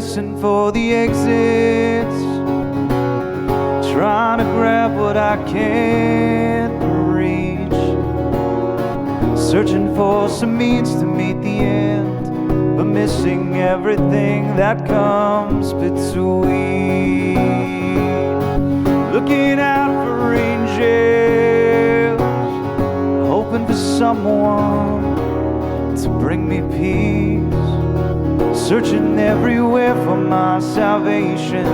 listen for the exits, trying to grab what I can't reach, searching for some means to meet the end, but missing everything that comes between. Looking out for angels, hoping for someone to bring me peace, searching everywhere for my salvation,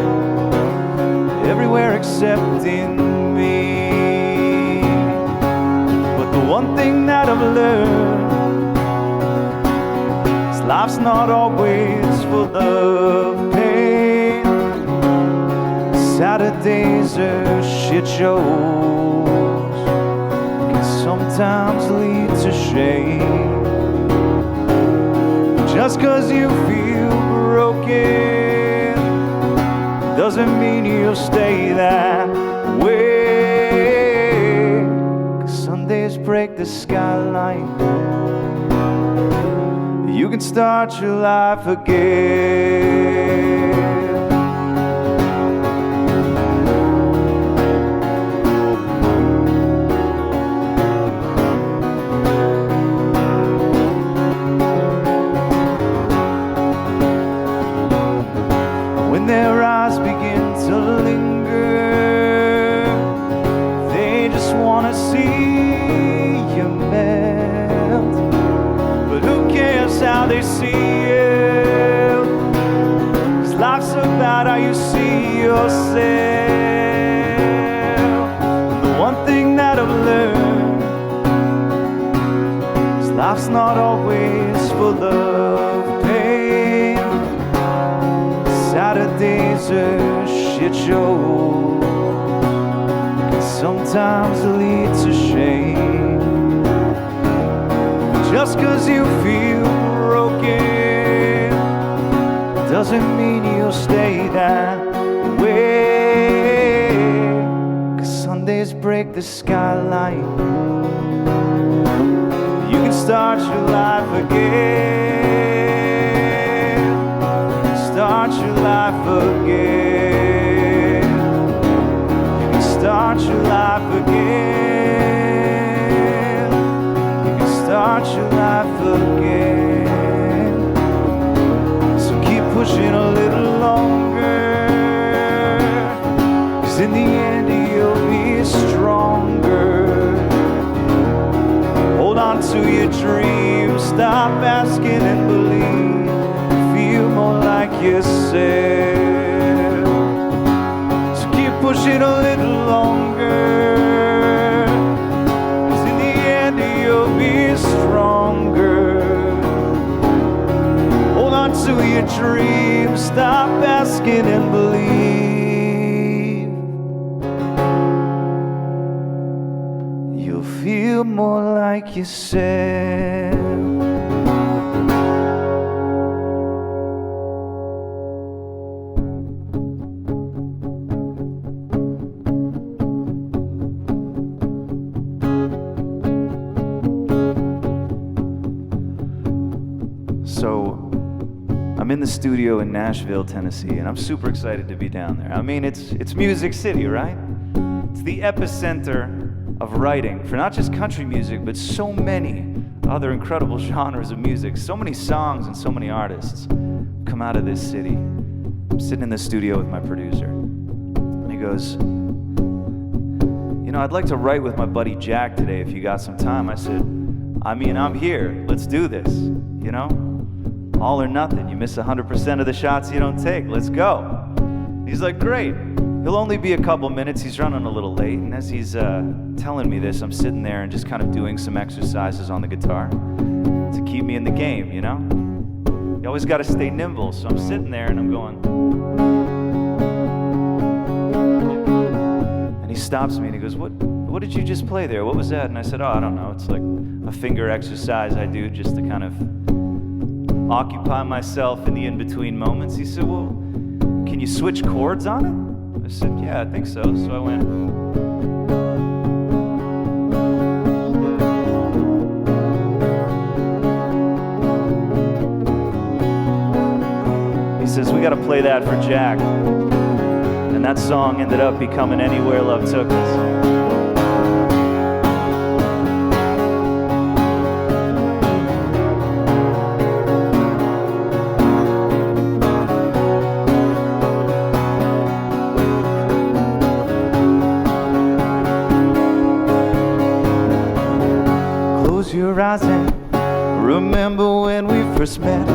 everywhere except in me. But the one thing that I've learned is life's not always full of pain. Saturdays are shit shows, can sometimes lead to shame. Just 'cause you feel broken doesn't mean you'll stay that way. 'Cause Sundays break the skyline, you can start your life again. When their eyes begin to linger, they just wanna see you melt. But who cares how they see you? 'Cause life's about how you see yourself. The one thing that I've learned is life's not always full of pain. Saturdays are shit shows, can sometimes lead to shame. Just 'cause you feel broken doesn't mean you'll stay that way. 'Cause Sundays break the skyline, you can start your life again. Start your life again. You can start your life again. You can start your life again. So keep pushing a little longer, 'cause in the end you'll be stronger. Hold on to your dreams, stop asking and believe. Feel more like yourself. So keep pushing a little longer, 'cause in the end you'll be stronger. Hold on to your dreams, stop asking and believe. You'll feel more like yourself. So, I'm in the studio in Nashville, Tennessee, and I'm super excited to be down there. I mean, it's Music City, right? It's the epicenter of writing for not just country music, but so many other incredible genres of music. So many songs and so many artists come out of this city. I'm sitting in the studio with my producer, and he goes, "You know, I'd like to write with my buddy Jack today if you got some time." I said, "I mean, I'm here. Let's do this, you know? All or nothing. You miss 100% of the shots you don't take. Let's go." He's like, "Great. He'll only be a couple minutes. He's running a little late." And as he's telling me this, I'm sitting there and just kind of doing some exercises on the guitar to keep me in the game, you know? You always got to stay nimble. So I'm sitting there and I'm going. And he stops me and he goes, What did you just play there? What was that?" And I said, "Oh, I don't know. It's like a finger exercise I do just to kind of occupy myself in the in-between moments." He said, "Well, can you switch chords on it?" I said, "Yeah, I think so." So I went. He emphasis, we gotta play that for Jack. And that song ended up becoming Anywhere Love Took Us. Close your eyes and remember when we first met,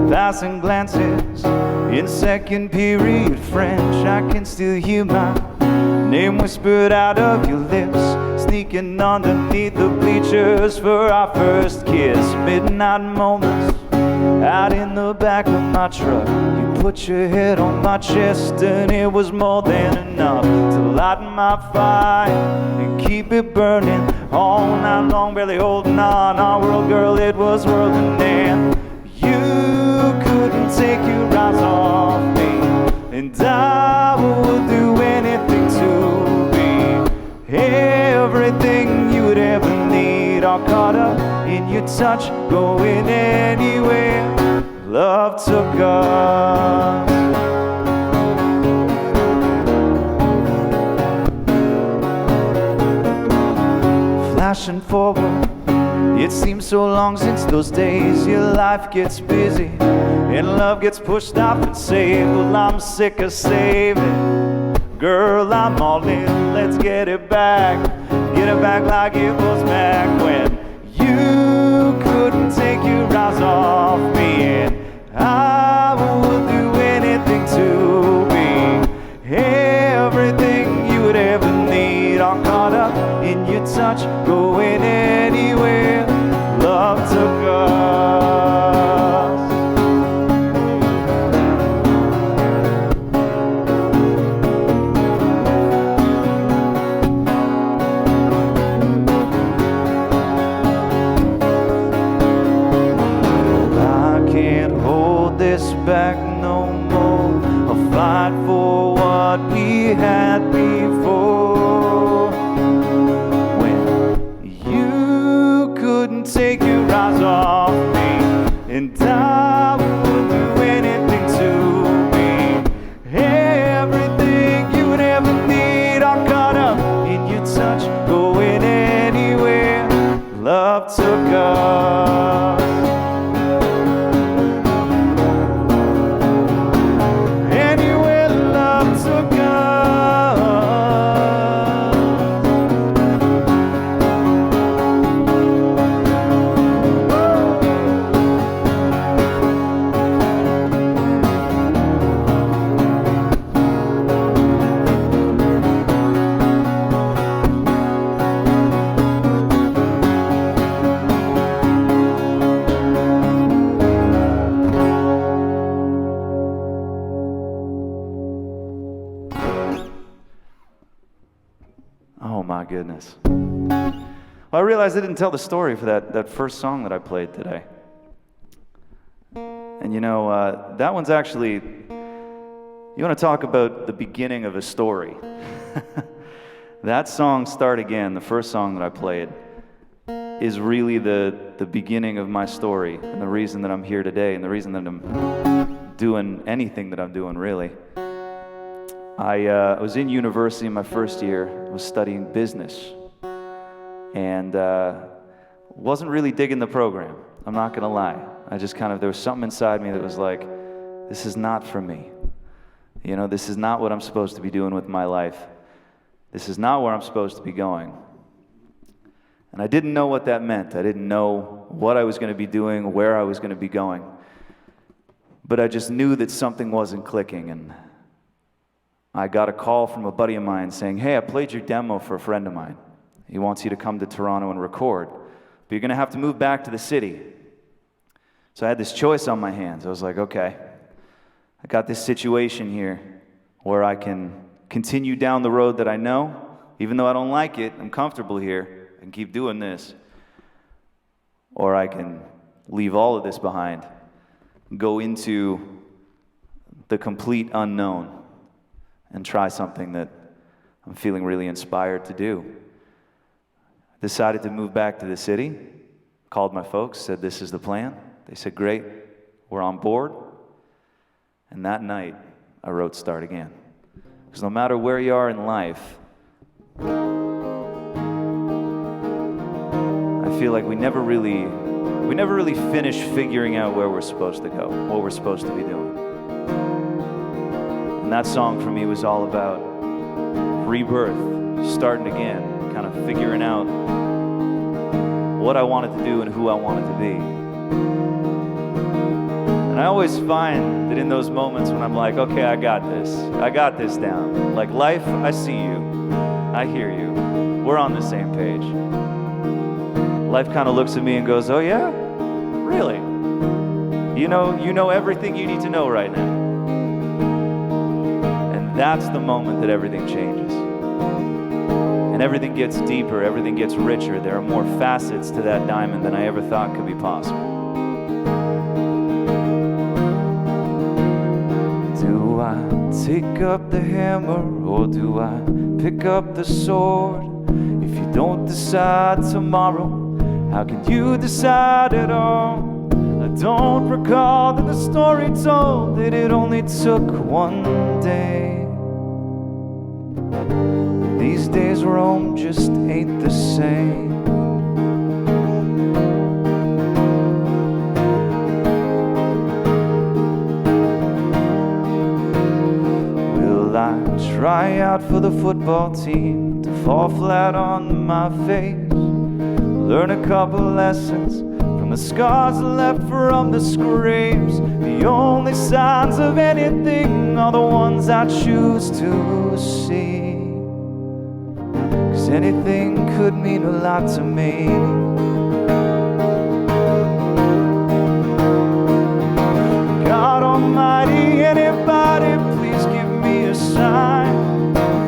passing glances in second period French. I can still hear my name whispered out of your lips, sneaking underneath the bleachers for our first kiss. Midnight moments out in the back of my truck. You put your head on my chest and it was more than enough to light my fire and keep it burning all night long, barely holding on. Our world, girl, it was whirling and you couldn't take your eyes off me, and I would do anything to be everything you would ever need. All caught up in your touch, going anywhere love took us. Flashing forward, it seems so long since those days. Your life gets busy and love gets pushed off and saved. Well, I'm sick of saving. Girl, I'm all in, let's get it back. Get it back like it was back when you couldn't take your eyes off me, and I would do anything to be everything you would ever need. All caught up in your touch, going anywhere love took us. Back no more. I'll fight for what we had before. When you couldn't take your eyes off me, and I would do anything to be everything you would ever need. All caught up in your touch, going anywhere love took us. Goodness. Well, I realized I didn't tell the story for that first song that I played today. And you know, that one's actually, you want to talk about the beginning of a story. That song, Start Again, the first song that I played, is really the beginning of my story and the reason that I'm here today and the reason that I'm doing anything that I'm doing, really. I was in university in my first year. I was studying business and wasn't really digging the program. I'm not gonna lie. I just there was something inside me that was like, this is not for me. You know, this is not what I'm supposed to be doing with my life. This is not where I'm supposed to be going. And I didn't know what that meant. I didn't know what I was gonna be doing, where I was gonna be going. But I just knew that something wasn't clicking, and I got a call from a buddy of mine saying, hey, I played your demo for a friend of mine. He wants you to come to Toronto and record, but you're gonna have to move back to the city. So I had this choice on my hands. I was like, okay, I got this situation here where I can continue down the road that I know, even though I don't like it, I'm comfortable here, and keep doing this. Or I can leave all of this behind, go into the complete unknown, and try something that I'm feeling really inspired to do. Decided to move back to the city, called my folks, said this is the plan. They said, great, we're on board. And that night, I wrote Start Again. Because no matter where you are in life, I feel like we never really finish figuring out where we're supposed to go, what we're supposed to be doing. And that song for me was all about rebirth, starting again, kind of figuring out what I wanted to do and who I wanted to be. And I always find that in those moments when I'm like, okay, I got this down. Like life, I see you, I hear you, we're on the same page. Life kind of looks at me and goes, oh yeah? Really? You know everything you need to know right now. And that's the moment that everything changes. And everything gets deeper, everything gets richer. There are more facets to that diamond than I ever thought could be possible. Do I take up the hammer or do I pick up the sword? If you don't decide tomorrow, how can you decide at all? I don't recall that the story told that it only took one day. These days Rome just ain't the same. Will I try out for the football team to fall flat on my face? Learn a couple lessons from the scars left from the scrapes. The only signs of anything are the ones I choose to see. 'Cause anything could mean a lot to me. God Almighty, anybody, please give me a sign.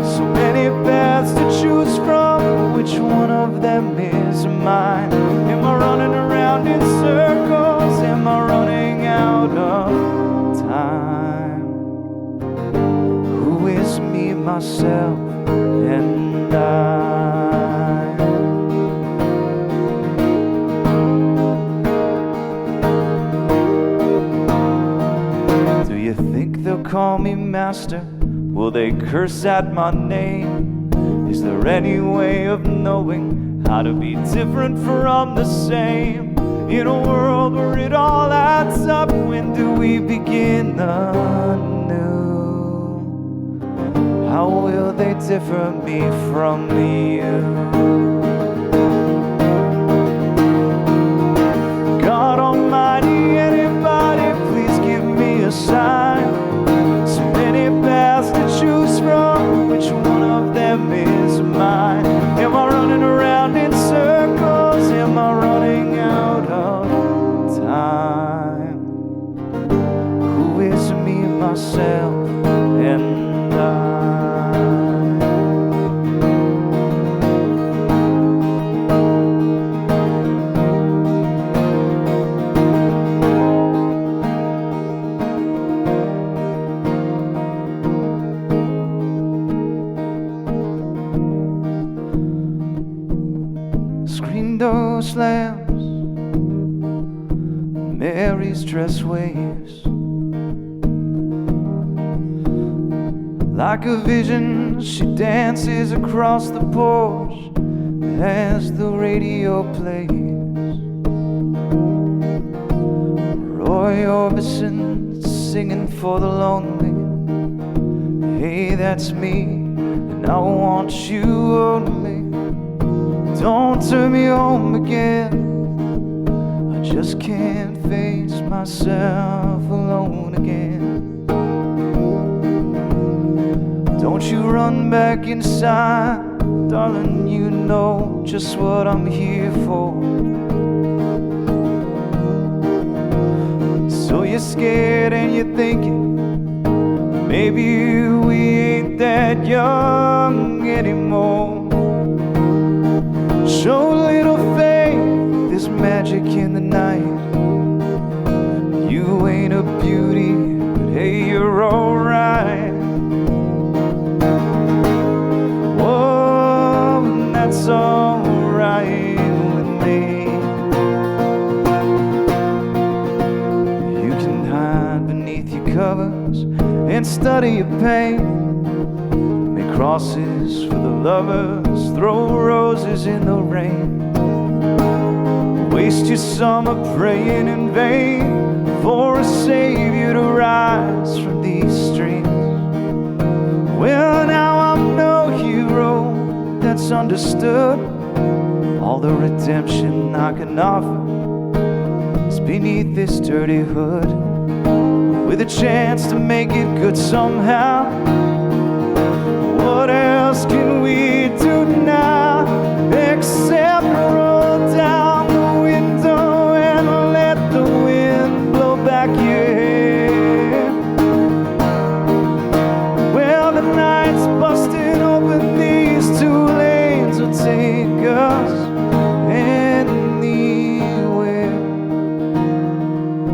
So many paths to choose from, which one of them is mine? Am I running around in circles? Am I running out of time? Who is me, myself, and I? Do you think they'll call me master? Will they curse at my name? Is there any way of knowing how to be different from the same? In a world where it all adds up, when do we begin anew? How will they differ me from you? God Almighty, anybody, please give me a sign. So many paths to choose from, which one of them is mine? Am I running around in circles? Am I running out of time? Who is me, myself, and I? Screen door slams, Mary's dress waves. Like a vision, she dances across the porch as the radio plays. Roy Orbison singing for the lonely. Hey, that's me, and I want you only. Don't turn me home again. I just can't face myself alone again. Don't you run back inside, darling, you know just what I'm here for. So you're scared and you're thinking, maybe we ain't that young anymore. Show a little faith, there's magic in the night. You ain't a beauty, but hey, you're alright. Whoa, and that's alright with me. You can hide beneath your covers, pain. Make crosses for the lovers, throw roses in the rain. Waste your summer praying in vain for a savior to rise from these streams. Well, now I'm no hero that's understood. All the redemption I can offer is beneath this dirty hood, with a chance to make it good somehow. What else can we do now except roll down the window and let the wind blow back your hair? Well, the night's busting open, these two lanes will take us anywhere.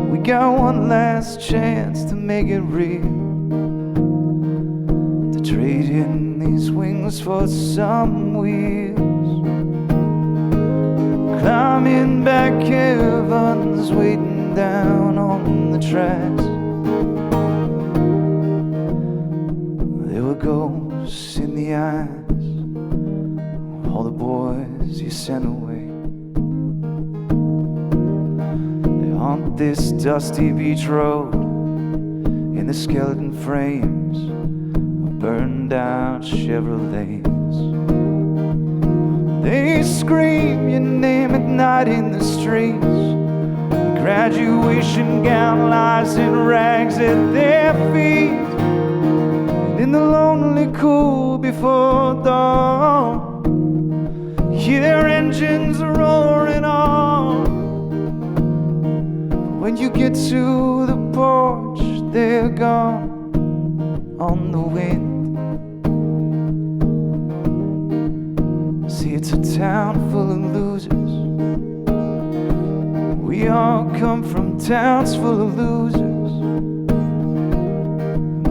We got one last chance to make it real, to trade in these wings for some wheels, climbing back heavens, waiting down on the tracks. There were ghosts in the eyes of all the boys you sent away. They haunt this dusty beach road in the skeleton frames of burned out Chevrolets. They scream your name at night in the streets. Your graduation gown lies in rags at their feet. And in the lonely cool before dawn, you hear their engines roaring on. But when you get to the porch, they're gone on the wind. See, it's a town full of losers. We all come from towns full of losers.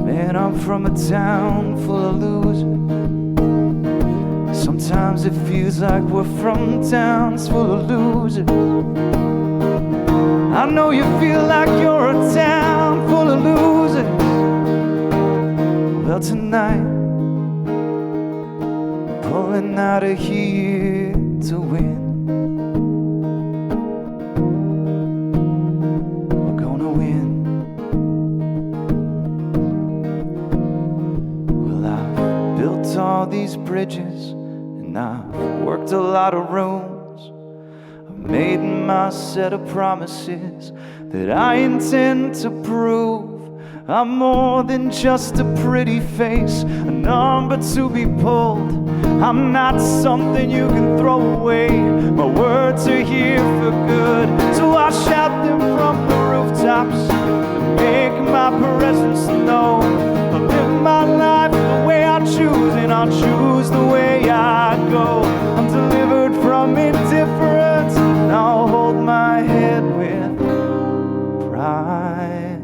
Man, I'm from a town full of losers. Sometimes it feels like we're from towns full of losers. I know you feel like you're a town full of losers. Well, tonight, pulling out of here to win. We're gonna win. Well, I've built all these bridges, and I've worked a lot of rooms. I've made my set of promises that I intend to prove. I'm more than just a pretty face, a number to be pulled. I'm not something you can throw away. My words are here for good, so I shout them from the rooftops and make my presence known. I live my life the way I choose, and I'll choose the way I go. I'm delivered from indifference, and I'll hold my head with pride.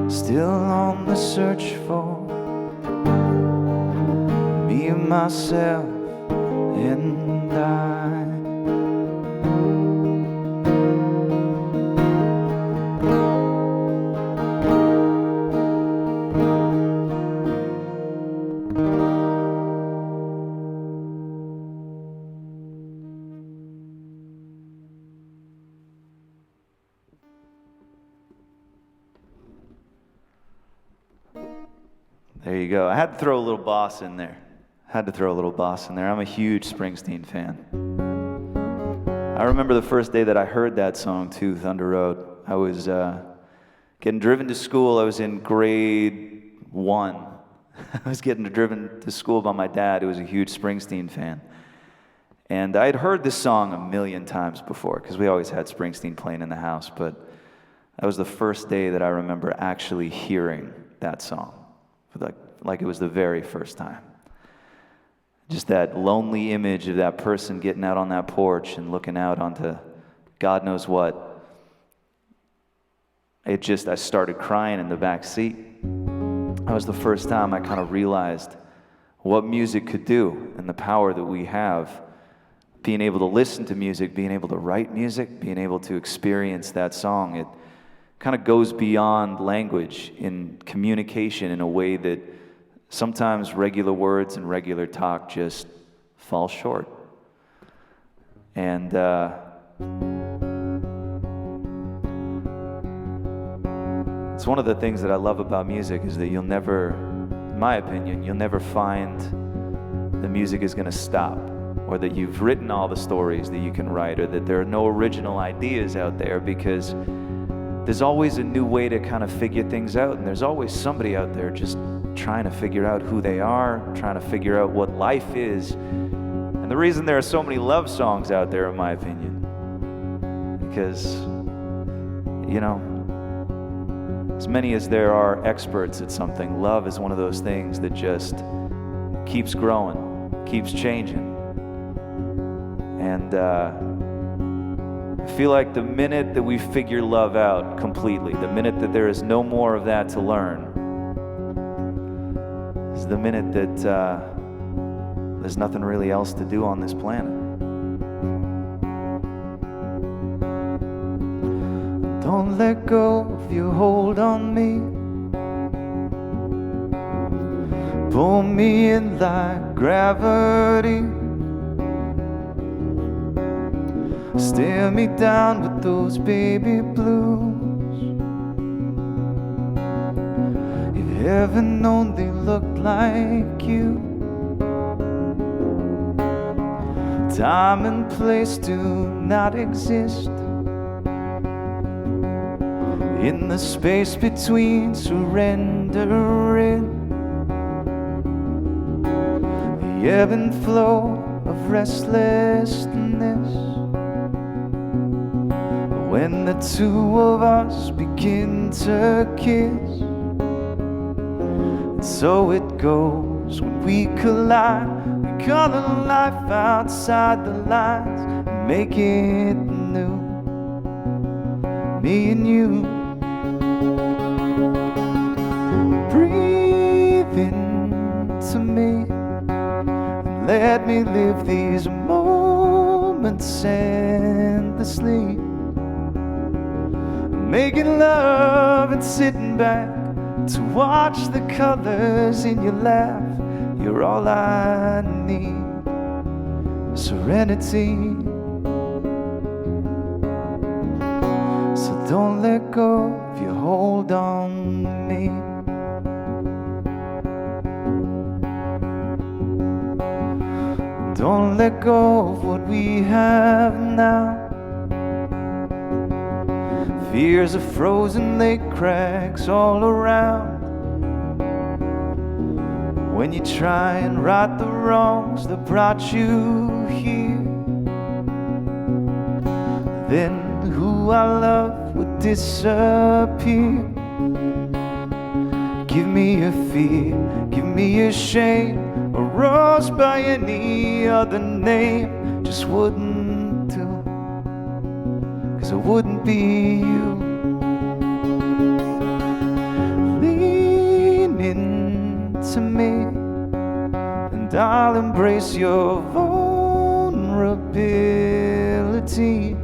Still on the search for me and myself and I. There you go. I had to throw a little boss in there. I'm a huge Springsteen fan. I remember the first day that I heard that song too, Thunder Road. I was getting driven to school. I was in grade 1. I was getting driven to school by my dad, who was a huge Springsteen fan. And I had heard this song a million times before, because we always had Springsteen playing in the house, but that was the first day that I remember actually hearing that song. Like it was the very first time. Just that lonely image of that person getting out on that porch and looking out onto God knows what. I started crying in the back seat. That was the first time I kind of realized what music could do and the power that we have. Being able to listen to music, being able to write music, being able to experience that song. kind of goes beyond language in communication in a way that sometimes regular words and regular talk just fall short. And it's one of the things that I love about music is that you'll never, in my opinion, you'll never find the music is going to stop, or that you've written all the stories that you can write, or that there are no original ideas out there, because there's always a new way to kind of figure things out, and there's always somebody out there just trying to figure out who they are, trying to figure out what life is. And the reason there are so many love songs out there, in my opinion, because, you know, as many as there are experts at something, love is one of those things that just keeps growing, keeps changing. And I feel like the minute that we figure love out completely, the minute that there is no more of that to learn, is the minute that there's nothing really else to do on this planet. Don't let go of your hold on me. Pull me in like gravity. Stare me down with those baby blues. If heaven only looked like you, time and place do not exist. In the space between surrendering, the ebb and flow of restlessness. When the two of us begin to kiss, and so it goes when we collide. We color life outside the lines and make it new. Me and you. Breathe into me and let me live these moments endlessly. Making love and sitting back to watch the colors in your laugh. You're all I need. Serenity. So don't let go if you hold on to me. Don't let go of what we have now. Fears of frozen lake cracks all around. When you try and right the wrongs that brought you here, then who I love would disappear. Give me a fear, give me a shame, a rose by any other name just wouldn't do, 'cause it wouldn't be you. Lean into me and I'll embrace your vulnerabilities.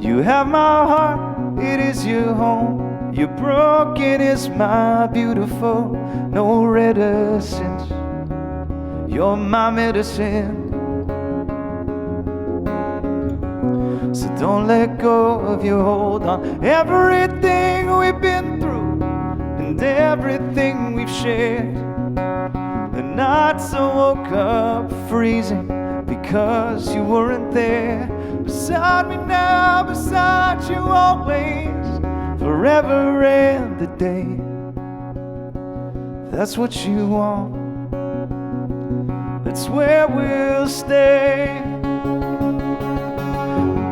You have my heart, it is your home. You're broken is my beautiful, no reticence. You're my medicine. So don't let go of your hold on. Everything we've been through and everything we've shared. The nights I woke up freezing because you weren't there. Beside me now, beside you always, forever and a day. That's what you want, that's where we'll stay.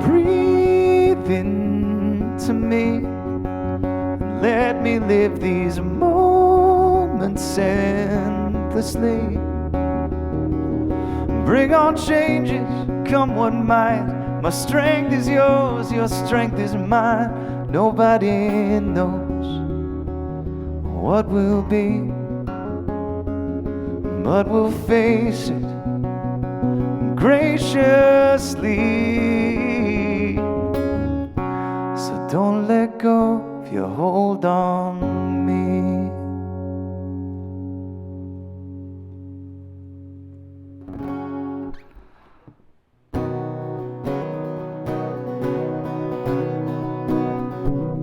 Breathe into me and let me live these moments endlessly. Bring on changes, come what might. My strength is yours, your strength is mine. Nobody knows what will be, but we'll face it graciously. So Don't let go if you hold on to me.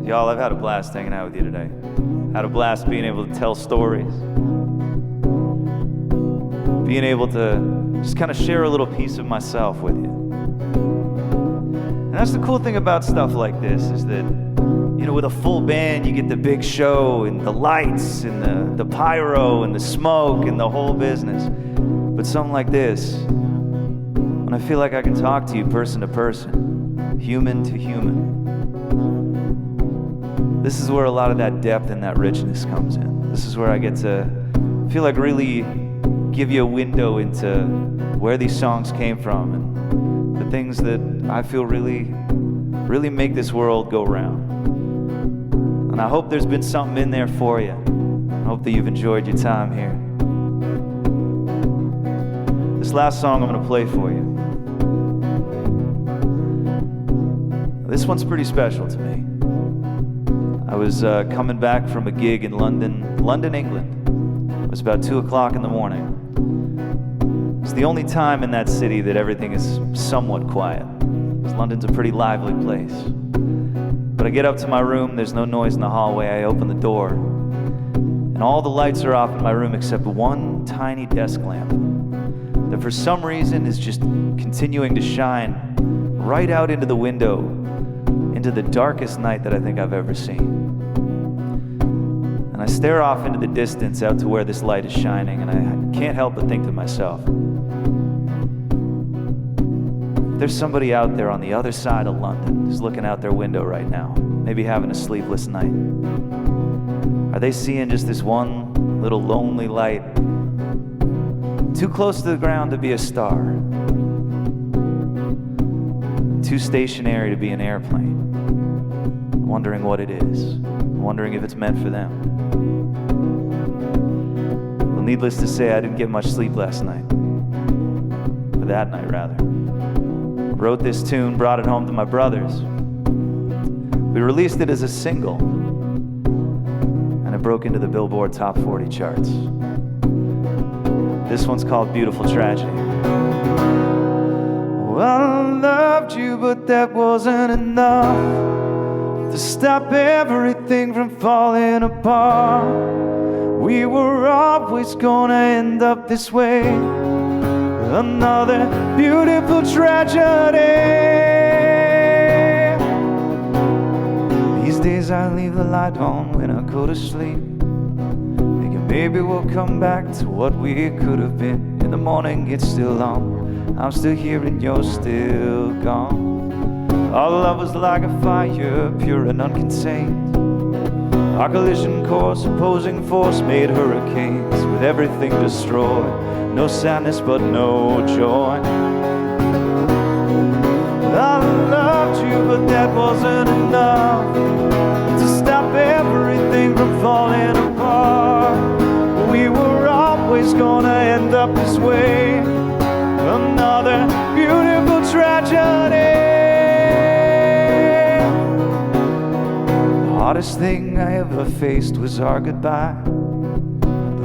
Y'all, I've had a blast hanging out with you today. Had a blast being able to tell stories. Being able to just kind of share a little piece of myself with you. And that's the cool thing about stuff like this, is that, you know, with a full band, you get the big show and the lights and the pyro and the smoke and the whole business. But something like this, when I feel like I can talk to you person to person, human to human, this is where a lot of that depth and that richness comes in. This is where I get to feel like really give you a window into where these songs came from and the things that I feel really make this world go round. And I hope there's been something in there for you. I hope that you've enjoyed your time here. This last song I'm gonna play for you, this one's pretty special to me. I was coming back from a gig in London, England. It was about 2 o'clock in the morning. It's the only time in that city that everything is somewhat quiet, because London's a pretty lively place. But I get up to my room, there's no noise in the hallway, I open the door, and all the lights are off in my room except one tiny desk lamp that for some reason is just continuing to shine right out into the window, into the darkest night that I think I've ever seen. And I stare off into the distance out to where this light is shining, and I can't help but think to myself, there's somebody out there on the other side of London who's looking out their window right now, maybe having a sleepless night. Are they seeing just this one little lonely light, too close to the ground to be a star, too stationary to be an airplane, wondering what it is, wondering if it's meant for them? Well, needless to say, I didn't get much sleep last night, or that night rather. Wrote this tune, brought it home to my brothers. We released it as a single, and it broke into the Billboard Top 40 charts. This one's called Beautiful Tragedy. Well, I loved you, but that wasn't enough to stop everything from falling apart. We were always gonna end up this way. Another beautiful tragedy. These days I leave the light on when I go to sleep, thinking maybe we'll come back to what we could have been. In the morning it's still on, I'm still here and you're still gone. Our love was like a fire, pure and uncontained. Our collision course, opposing force made hurricanes, with everything destroyed. No sadness but no joy. I loved you, but that wasn't enough to stop everything from falling apart. We were always gonna end up this way. Another beautiful tragedy. The hardest thing I ever faced was our goodbye.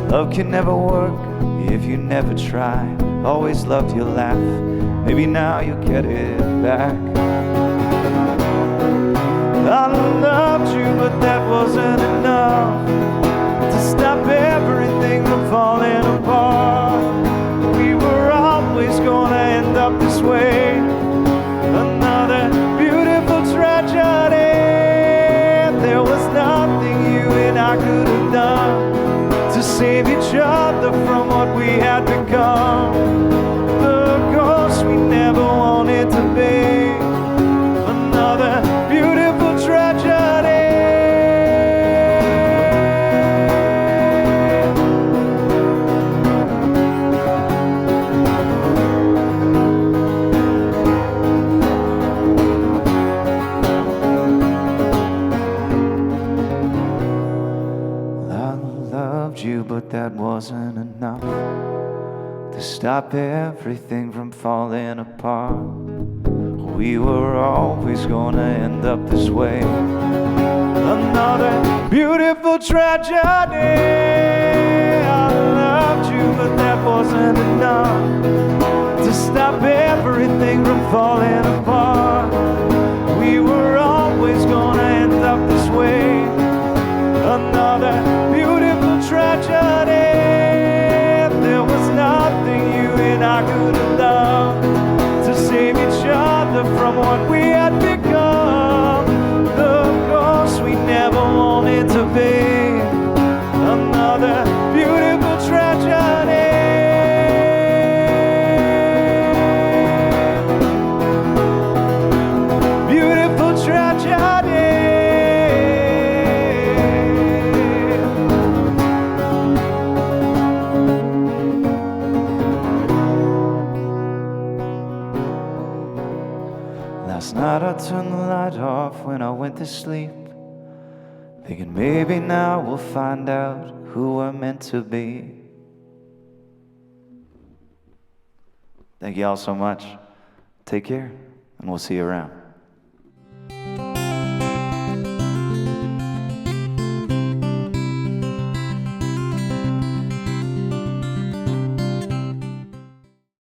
Love can never work if you never try. Always loved your laugh, maybe now you'll get it back. I loved you, but that wasn't enough to stop everything from falling apart. We were always gonna end up this way. Another beautiful tragedy. There was nothing you and I could have done to save each other from what we had become. The ghost we never wanted to be. Another beautiful tragedy. You, but that wasn't enough to stop everything from falling apart. we were always gonna end up this way. Another beautiful tragedy. I loved you, but that wasn't enough to stop everything from falling apart. We were always gonna end up this way. Another beautiful tragedy. There was nothing you and I could have done to save each other from what we had become. The ghost we never wanted to be. Another beautiful tragedy. Beautiful tragedy. Last night I turned the light off when I went to sleep, thinking maybe now we'll find out who we're meant to be. Thank you all so much. Take care, and we'll see you around.